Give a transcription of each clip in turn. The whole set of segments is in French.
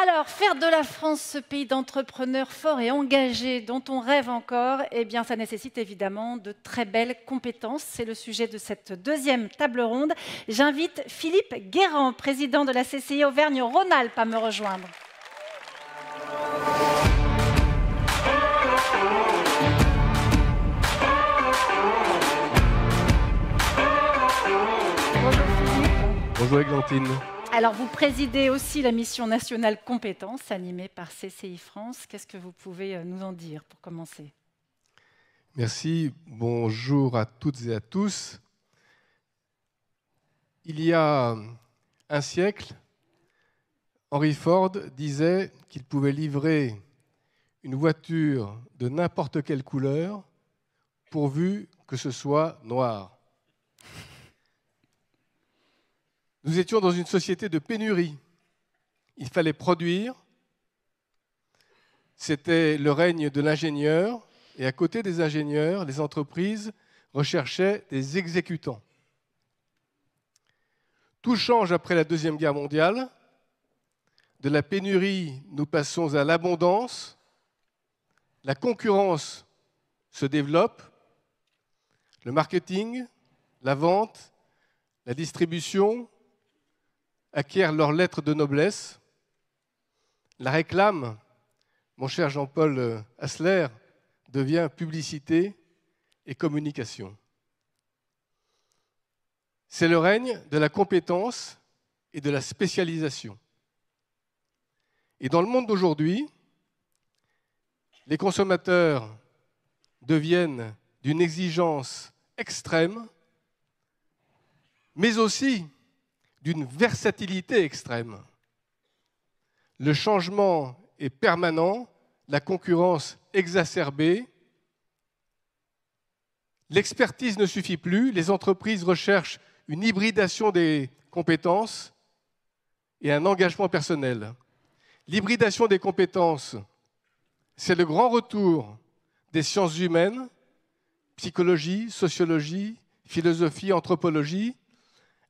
Alors, faire de la France ce pays d'entrepreneurs forts et engagés dont on rêve encore, eh bien, ça nécessite évidemment de très belles compétences. C'est le sujet de cette deuxième table ronde. J'invite Philippe Guérand, président de la CCI Auvergne-Rhône-Alpes, à me rejoindre. Bonjour Philippe. Bonjour Églantine. Alors, vous présidez aussi la mission nationale compétences animée par CCI France. Qu'est-ce que vous pouvez nous en dire pour commencer? Merci, bonjour à toutes et à tous. Il y a un siècle, Henry Ford disait qu'il pouvait livrer une voiture de n'importe quelle couleur pourvu que ce soit noir. Nous étions dans une société de pénurie. Il fallait produire. C'était le règne de l'ingénieur. Et à côté des ingénieurs, les entreprises recherchaient des exécutants. Tout change après la Deuxième Guerre mondiale. De la pénurie, nous passons à l'abondance. La concurrence se développe. Le marketing, la vente, la distribution acquièrent leurs lettres de noblesse. La réclame, mon cher Jean-Paul Hassler, devient publicité et communication. C'est le règne de la compétence et de la spécialisation. Et dans le monde d'aujourd'hui, les consommateurs deviennent d'une exigence extrême, mais aussi d'une versatilité extrême. Le changement est permanent, la concurrence exacerbée. L'expertise ne suffit plus, les entreprises recherchent une hybridation des compétences et un engagement personnel. L'hybridation des compétences, c'est le grand retour des sciences humaines, psychologie, sociologie, philosophie, anthropologie.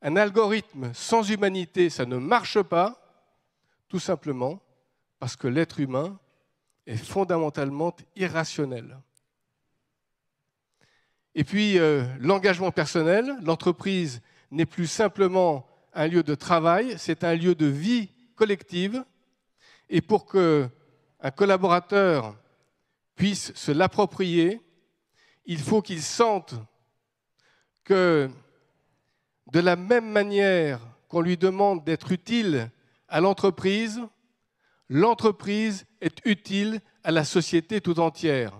Un algorithme sans humanité, ça ne marche pas, tout simplement parce que l'être humain est fondamentalement irrationnel. Et puis, l'engagement personnel, l'entreprise n'est plus simplement un lieu de travail, c'est un lieu de vie collective. Et pour qu'un collaborateur puisse se l'approprier, il faut qu'il sente que de la même manière qu'on lui demande d'être utile à l'entreprise, l'entreprise est utile à la société tout entière.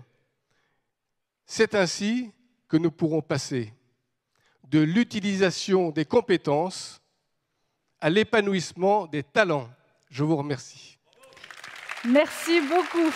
C'est ainsi que nous pourrons passer de l'utilisation des compétences à l'épanouissement des talents. Je vous remercie. Merci beaucoup.